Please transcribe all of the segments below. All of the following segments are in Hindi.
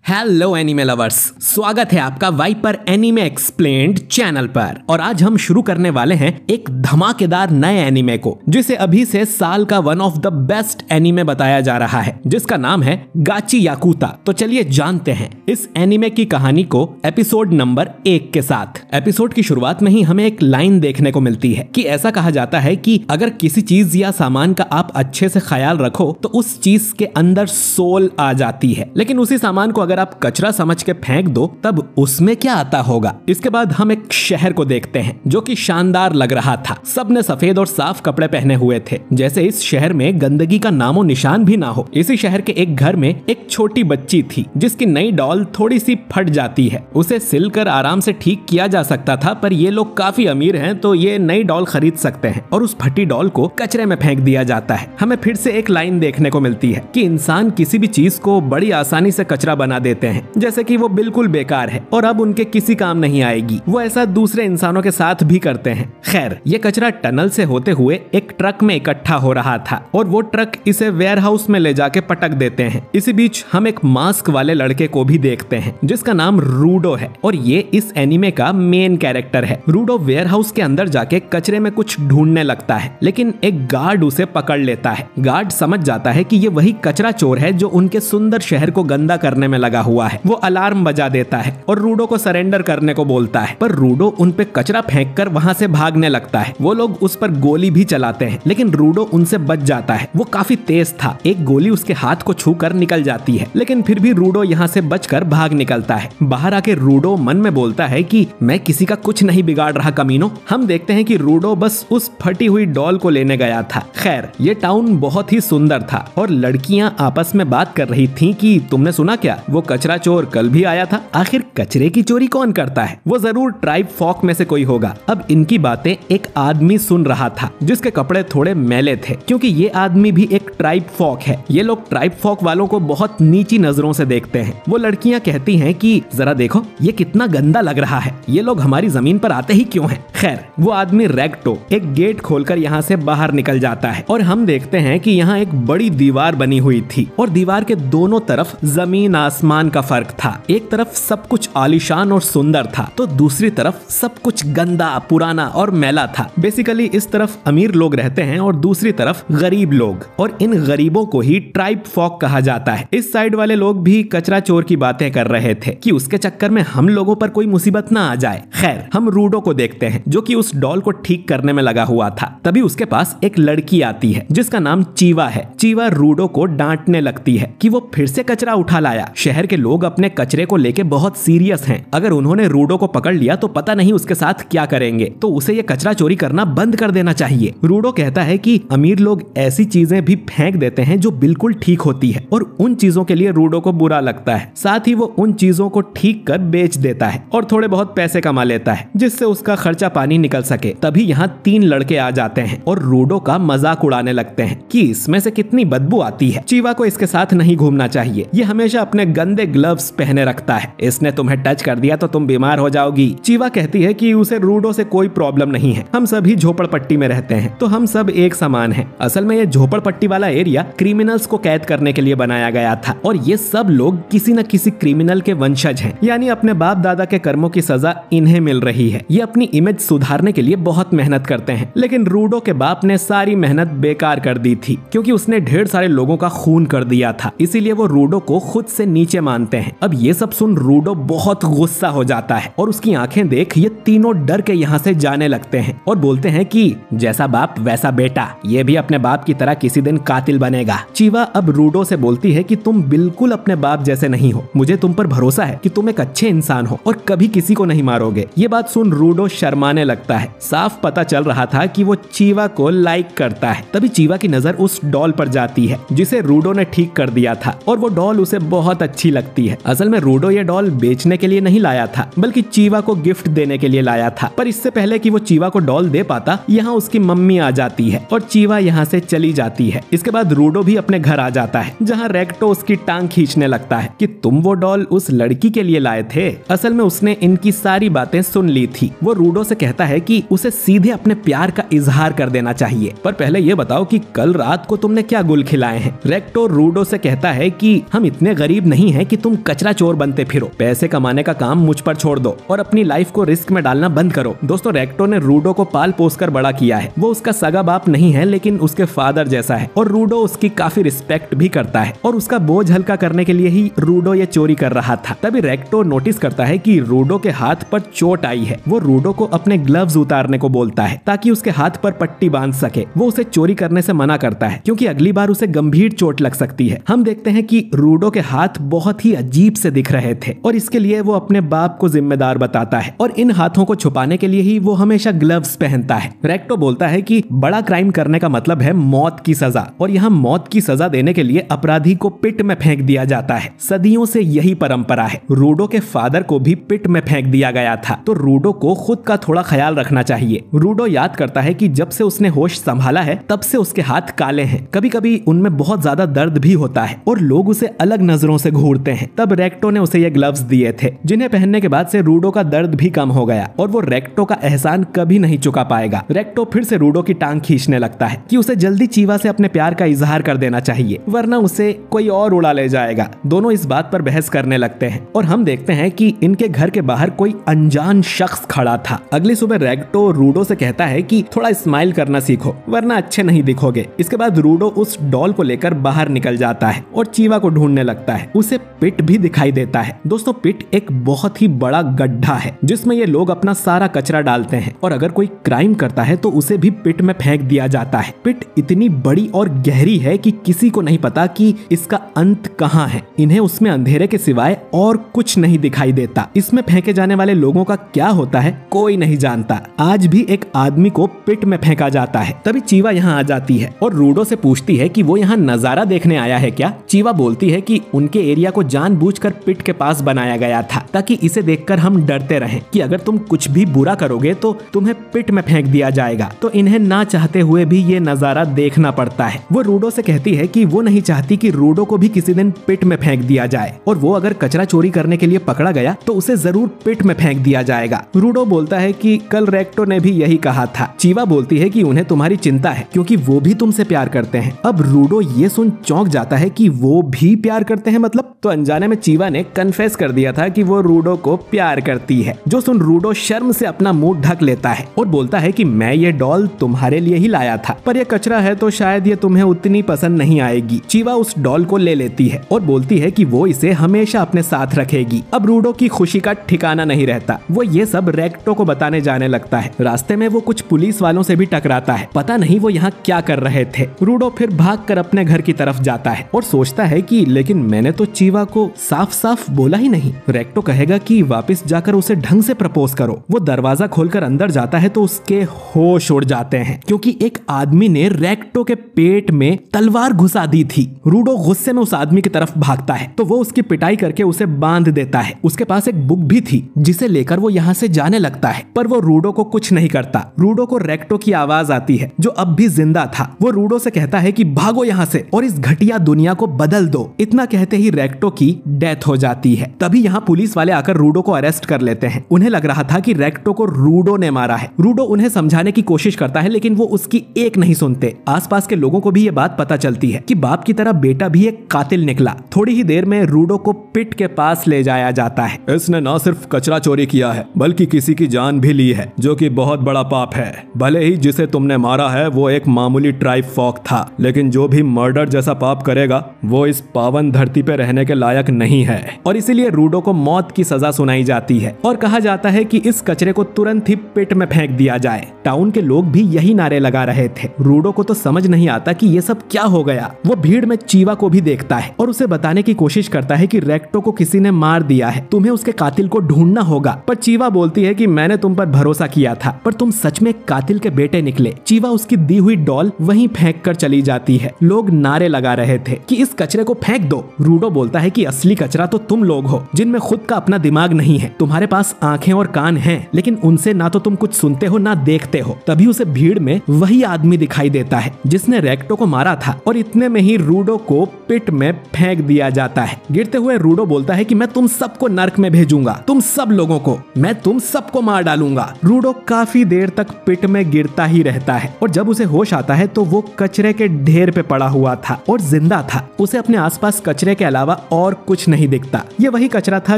हेलो एनिमे लवर्स, स्वागत है आपका वाइपर एनिमे एक्सप्लेन्ड चैनल पर। और आज हम शुरू करने वाले हैं एक धमाकेदार नए एनिमे को, जिसे अभी से साल का one of the best anime बताया जा रहा है, जिसका नाम है गाची याकुता। तो चलिए जानते हैं इस एनिमे की कहानी को एपिसोड नंबर 1 के साथ। एपिसोड की शुरुआत में ही हमें एक लाइन देखने को मिलती है कि ऐसा कहा जाता है कि अगर किसी चीज या सामान का आप अच्छे से ख्याल रखो तो उस चीज के अंदर सोल आ जाती है, लेकिन उसी सामान को अगर आप कचरा समझ के फेंक दो तब उसमें क्या आता होगा। इसके बाद हम एक शहर को देखते हैं जो कि शानदार लग रहा था। सबने सफेद और साफ कपड़े पहने हुए थे, जैसे इस शहर में गंदगी का नामो निशान भी ना हो। इसी शहर के एक घर में एक छोटी बच्ची थी जिसकी नई डॉल थोड़ी सी फट जाती है। उसे सिलकर आराम से ठीक किया जा सकता था, पर ये लोग काफी अमीर हैं तो ये नई डॉल खरीद सकते हैं और उस फटी डॉल को कचरे में फेंक दिया जाता है। हमें फिर से एक लाइन देखने को मिलती है कि इंसान किसी भी चीज को बड़ी आसानी से कचरा बना देते हैं, जैसे कि वो बिल्कुल बेकार है और अब उनके किसी काम नहीं आएगी। वो ऐसा दूसरे इंसानों के साथ भी करते हैं। खैर, ये कचरा टनल से होते हुए एक ट्रक में इकट्ठा हो रहा था और वो ट्रक इसे वेयरहाउस में ले जाके पटक देते हैं। इसी बीच हम एक मास्क वाले लड़के को भी देखते हैं जिसका नाम रूडो है और ये इस एनिमे का मेन कैरेक्टर है। रूडो वेयरहाउस के अंदर जाके कचरे में कुछ ढूंढने लगता है, लेकिन एक गार्ड उसे पकड़ लेता है। गार्ड समझ जाता है कि ये वही कचरा चोर है जो उनके सुंदर शहर को गंदा करने में लगा हुआ है। वो अलार्म बजा देता है और रूडो को सरेंडर करने को बोलता है, पर रूडो उन पे कचरा फेंककर वहां से भागने लगता है। वो लोग उस पर गोली भी चलाते हैं, लेकिन रूडो उनसे बच जाता है। वो काफी तेज था, एक गोली उसके हाथ को छूकर निकल जाती है, लेकिन फिर भी रूडो यहाँ से बचकर भाग निकलता है। बाहर आके रूडो मन में बोलता है कि मैं किसी का कुछ नहीं बिगाड़ रहा कमीनो। हम देखते हैं कि रूडो बस उस फटी हुई डॉल को लेने गया था। खैर, ये टाउन बहुत ही सुंदर था और लड़कियां आपस में बात कर रही थी कि तुमने सुना क्या, वो कचरा चोर कल भी आया था। आखिर कचरे की चोरी कौन करता है? वो जरूर ट्राइब फॉक में से कोई होगा। अब इनकी बातें एक आदमी सुन रहा था जिसके कपड़े थोड़े मैले थे, क्योंकि ये आदमी भी एक ट्राइब फॉक है। ये लोग ट्राइब फॉक वालों को बहुत नीची नजरों से देखते हैं। वो लड़कियां कहती हैं कि जरा देखो ये कितना गंदा लग रहा है, ये लोग हमारी जमीन पर आते ही क्यों हैं? खैर, वो आदमी रेक्टो एक गेट खोलकर यहाँ से बाहर निकल जाता है और हम देखते हैं कि यहाँ एक बड़ी दीवार बनी हुई थी और दीवार के दोनों तरफ जमीन आसमान का फर्क था। एक तरफ सब कुछ आलीशान और सुंदर था तो दूसरी तरफ सब कुछ गंदा, पुराना और मैला था। बेसिकली इस तरफ अमीर लोग रहते हैं और दूसरी तरफ गरीब लोग, और इन गरीबों को ही ट्राइब फॉक कहा जाता है। इस साइड वाले लोग भी कचरा चोर की बातें कर रहे थे कि उसके चक्कर में हम लोगों पर कोई मुसीबत ना आ जाए। खैर, हम रूडो को देखते हैं जो कि उस डॉल को ठीक करने में लगा हुआ था। तभी उसके पास एक लड़की आती है जिसका नाम चीवा है। चीवा रूडो को डांटने लगती है कि वो फिर से कचरा उठा लाया। शहर के लोग अपने कचरे को लेके बहुत सीरियस हैं। अगर उन्होंने रूडो को पकड़ लिया तो पता नहीं उसके साथ क्या करेंगे, तो उसे ये कचरा चोरी करना बंद कर देना चाहिए। रूडो कहता है कि अमीर लोग ऐसी चीजें भी फेंक देते हैं जो बिल्कुल ठीक होती है और उन चीजों के लिए रूडो को बुरा लगता है। साथ ही वो उन चीजों को ठीक कर बेच देता है और थोड़े बहुत पैसे कमा लेता है जिससे उसका खर्चा पानी निकल सके। तभी यहाँ 3 लड़के आ जाते हैं और रूडो का मजाक उड़ाने लगते हैं कि इसमें से कितनी बदबू आती है, चीवा को इसके साथ नहीं घूमना चाहिए, ये हमेशा अपने गंदे ग्लव्स पहने रखता है, इसने तुम्हें टच कर दिया तो तुम बीमार हो जाओगी। चीवा कहती है कि उसे रूडो से कोई प्रॉब्लम नहीं है, हम सभी झोपड़पट्टी में रहते हैं तो हम सब एक समान हैं। असल में ये झोपड़पट्टी वाला एरिया क्रिमिनल्स को कैद करने के लिए बनाया गया था और ये सब लोग किसी न किसी क्रिमिनल के वंशज हैं, यानी अपने बाप दादा के कर्मों की सजा इन्हें मिल रही है। ये अपनी इमेज सुधारने के लिए बहुत मेहनत करते हैं, लेकिन रूडो के बाप ने सारी मेहनत बेकार कर दी थी क्योंकि उसने ढेर सारे लोगों का खून कर दिया था, इसीलिए वो रूडो को खुद से नीचे मानते हैं। अब ये सब सुन रूडो बहुत गुस्सा हो जाता है और उसकी आंखें देख ये तीनों डर के यहाँ से जाने लगते हैं और बोलते हैं कि जैसा बाप वैसा बेटा, ये भी अपने बाप की तरह किसी दिन कातिल बनेगा। चीवा अब रूडो से बोलती है कि तुम बिल्कुल अपने बाप जैसे नहीं हो, मुझे तुम पर भरोसा है कि तुम एक अच्छे इंसान हो और कभी किसी को नहीं मारोगे। ये बात सुन रूडो शर्माने लगता है। साफ पता चल रहा था कि वो चीवा को लाइक करता है। तभी चीवा की नजर उस डॉल पर जाती है जिसे रूडो ने ठीक कर दिया था और वो डॉल उसे बहुत अच्छी लगती है। असल में रूडो ये डॉल बेचने के लिए नहीं लाया था बल्कि चीवा को गिफ्ट देने के लिए लाया था, पर इससे पहले कि वो चीवा को डॉल दे पाता यहाँ उसकी मम्मी आ जाती है और चीवा यहाँ से चली जाती है। इसके बाद रूडो भी अपने घर आ जाता है जहाँ रेक्टो उसकी टांग खींचने लगता है कि तुम वो डॉल उस लड़की के लिए लाए थे। असल में उसने इनकी सारी बातें सुन ली थी। वो रूडो से कहता है कि उसे सीधे अपने प्यार का इजहार कर देना चाहिए, पर पहले ये बताओ कि कल रात को तुमने क्या गुल खिलाए हैं। रेक्टो रूडो से कहता है कि हम इतने गरीब नहीं हैं कि तुम कचरा चोर बनते फिरो, पैसे कमाने का काम मुझ पर छोड़ दो और अपनी लाइफ को रिस्क में डालना बंद करो। दोस्तों, रेक्टो ने रूडो को पाल पोस कर बड़ा किया है। वो उसका सगा बाप नहीं है, लेकिन उसके फादर जैसा है और रूडो उसकी काफी रिस्पेक्ट भी करता है और उसका बोझ हल्का करने के लिए ही रूडो ये चोरी कर रहा था। तभी रेक्टो नोटिस करता है कि रूडो के हाथ पर चोट आई है। वो रूडो को अपने ग्लव्स उतारने को बोलता है ताकि उसके हाथ पर पट्टी बांध सके। वो उसे चोरी करने से मना करता है क्योंकि अगली बार उसे गंभीर चोट लग सकती है। हम देखते हैं कि रूडो के हाथ बहुत ही अजीब से दिख रहे थे और इसके लिए वो अपने बाप को जिम्मेदार बताता है और इन हाथों को छुपाने के लिए ही वो हमेशा ग्लव्स पहनता है। रेक्टो बोलता है कि बड़ा क्राइम करने का मतलब है मौत की सजा और यहाँ मौत की सजा देने के लिए अपराधी को पिट में फेंक दिया जाता है। सदियों से यही परंपरा है। रूडो के फादर को भी पिट में फेंक दिया गया था, तो रूडो को खुद का थोड़ा ख्याल रखना चाहिए। रूडो याद करता है कि जब से उसने होश संभाला है तब से उसके हाथ काले हैं। कभी कभी उनमें बहुत ज्यादा दर्द भी होता है और लोग उसे अलग नजरों से घूरते हैं। तब रेक्टो ने उसे ये ग्लव्स दिए थे जिन्हें पहनने के बाद से रूडो का दर्द भी कम हो गया और वो रेक्टो का एहसान कभी नहीं चुका पाएगा। रेक्टो फिर से रूडो की टांग खींचने लगता है कि उसे जल्दी चीवा से अपने प्यार का इजहार कर देना चाहिए वरना उसे कोई और उड़ा ले जाएगा। दोनों इस बात पर बहस करने लगते हैं और हम देखते हैं कि इनके घर के बाहर कोई अनजान शख्स खड़ा था। अगली सुबह रेक्टो रूडो से कहता है कि थोड़ा स्माइल करना सीखो वरना अच्छे नहीं दिखोगे। इसके बाद रूडो उस डॉल को लेकर बाहर निकल जाता है और चीवा को ढूंढने लगता है। उसे पिट भी दिखाई देता है। दोस्तों, पिट एक बहुत ही बड़ा गड्ढा है जिसमें ये लोग अपना सारा कचरा डालते हैं और अगर कोई क्राइम करता है तो उसे भी पिट में फेंक दिया जाता है। पिट इतनी बड़ी और गहरी है कि किसी को नहीं पता कि इसका अंत कहाँ है। इन्हें उसमें अंधेरे के सिवाय और कुछ नहीं दिखाई देता। इसमें फेंके जाने वाले लोगों का क्या होता है कोई नहीं जानता। आज भी एक आदमी को पिट में फेंका जाता है। तभी चीवा यहाँ आ जाती है और रूडो से पूछती है कि वो यहाँ नजारा देखने आया है क्या। चीवा बोलती है कि उनके एरिया को जानबूझकर पिट के पास बनाया गया था ताकि इसे देखकर हम डरते रहें कि अगर तुम कुछ भी बुरा करोगे तो तुम्हें पिट में फेंक दिया जाएगा। तो इन्हें ना चाहते हुए भी ये नजारा देखना पड़ता है। वो रूडो से कहती है कि वो नहीं चाहती कि रूडो को भी किसी दिन पिट में फेंक दिया जाए और वो अगर कचरा चोरी करने के लिए पकड़ा गया तो उसे जरूर पिट में फेंक दिया जाएगा। रूडो बोलता है कि कल रेक्टो ने भी यही कहा था। चीवा बोलती है कि उन्हें तुम्हारी चिंता है क्योंकि वो भी तुमसे प्यार करते हैं। अब रूडो ये सुन चौंक जाता है कि वो भी प्यार करते हैं मतलब। तो अनजाने में चीवा ने कन्फेस कर दिया था कि वो रूडो को प्यार करती है। जो सुन रूडो शर्म से अपना मुंह ढक लेता है और बोलता है कि मैं ये डॉल तुम्हारे लिए ही लाया था, पर ये कचरा है तो शायद ये तुम्हें उतनी पसंद नहीं आएगी। चीवा उस डॉल को ले लेती है और बोलती है कि वो इसे हमेशा अपने साथ रखेगी। अब रूडो की खुशी का ठिकाना नहीं रहता। वो ये सब रेक्टो को बताने जाने लगता है। रास्ते में वो कुछ पुलिस वालों से भी टकराता है। पता नहीं वो यहाँ क्या कर रहे थे। रूडो फिर भागकर अपने घर की तरफ जाता है और सोचता है कि लेकिन मैंने तो चीवा को साफ साफ बोला ही नहीं। रेक्टो कहेगा कि वापस जाकर उसे ढंग से प्रपोज करो। वो दरवाजा खोलकर अंदर जाता है तो उसके होश उड़ जाते हैं क्योंकि एक आदमी ने रेक्टो के पेट में तलवार घुसा दी थी। रूडो गुस्से में उस आदमी की तरफ भागता है तो वो उसकी पिटाई करके उसे बांध देता है। उसके पास एक बुक भी थी जिसे लेकर वो यहाँ से जाने लगता है, पर वो रूडो को कुछ नहीं करता। रूडो को रेक्टो की आवाज आती है जो अब भी जिंदा था। वो रूडो से कहता है कि भागो यहाँ से और इस घटिया दुनिया को बदल दो। इतना कहते ही रेक्टो की डेथ हो जाती है। तभी यहाँ पुलिस वाले आकर रूडो को अरेस्ट कर लेते हैं। उन्हें लग रहा था कि रेक्टो को रूडो ने मारा है। रूडो उन्हें समझाने की कोशिश करता है लेकिन वो उसकी एक नहीं सुनते। आसपास के लोगों को भी ये बात पता चलती है कि बाप की तरह बेटा भी एक कातिल निकला। थोड़ी ही देर में रूडो को पिट के पास ले जाया जाता है। इसने न सिर्फ कचरा चोरी किया है बल्कि किसी की जान भी ली है, जो कि बहुत बड़ा पाप है। भले ही जिसे तुमने मारा है वो एक मामूली ट्राइब फॉक था, लेकिन जो भी मर्डर जैसा पाप करेगा वो इस पावन धरती पे रहने के लायक नहीं है। और इसीलिए रूडो को मौत की सजा सुनाई जाती है और कहा जाता है कि इस कचरे को तुरंत ही पिट में फेंक दिया जाए। टाउन के लोग भी यही नारे लगा रहे थे। रूडो को तो समझ नहीं आता कि ये सब क्या हो गया। वो भीड़ में चीवा को भी देखता है और उसे बताने की कोशिश करता है कि रेक्टो को किसी ने मार दिया है, तुम्हें उसके कातिल को ढूंढना होगा। पर चीवा बोलती है कि मैंने तुम पर भरोसा किया था, पर तुम सच में कातिल के बेटे निकले। चीवा उसकी दी हुई डॉल वहीं फेंक कर चली जाती है। लोग नारे लगा रहे थे कि इस कचरे को फेंक दो। रूडो बोलता है कि असली कचरा तो तुम लोग हो जिनमें खुद का अपना दिमाग नहीं है। तुम्हारे पास आंखें और कान हैं, लेकिन उनसे ना तो तुम कुछ सुनते हो ना देखते हो। तभी उसे भीड़ में वही आदमी दिखाई देता है जिसने रेक्टो को मारा था और इतने में ही रूडो को पिट में फेंक दिया जाता है। गिरते हुए रूडो बोलता है कि मैं तुम सबको नर्क में भेजूंगा, तुम सब लोगों को मैं तुम सबको मार डालूंगा। करूंगा। रूडो काफी देर तक पिट में गिरता ही रहता है और जब उसे होश आता है तो वो कचरे के ढेर पे पड़ा हुआ था और जिंदा था। उसे अपने आसपास कचरे के अलावा और कुछ नहीं दिखता। ये वही कचरा था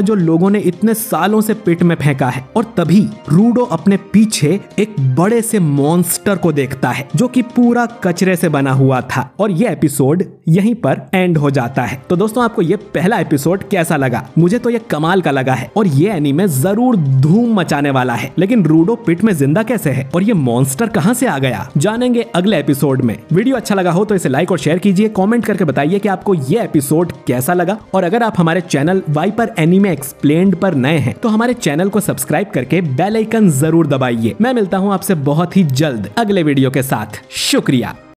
जो लोगों ने इतने सालों से पिट में फेंका है। और तभी रूडो अपने पीछे एक बड़े से मॉन्स्टर को देखता है जो कि पूरा कचरे से बना हुआ था। और ये एपिसोड यहीं पर एंड हो जाता है। तो दोस्तों, आपको ये पहला एपिसोड कैसा लगा? मुझे तो ये कमाल का लगा है और ये एनीमे जरूर धूम मचाने वाला है। लेकिन रूडो पिट में जिंदा कैसे है और ये मॉन्स्टर कहां से आ गया, जानेंगे अगले एपिसोड में। वीडियो अच्छा लगा हो तो इसे लाइक और शेयर कीजिए। कमेंट करके बताइए कि आपको ये एपिसोड कैसा लगा। और अगर आप हमारे चैनल वाइपर एनीमे एक्सप्लेन्ड पर नए हैं तो हमारे चैनल को सब्सक्राइब करके बेल आइकन जरूर दबाइए। मैं मिलता हूं आपसे बहुत ही जल्द अगले वीडियो के साथ। शुक्रिया।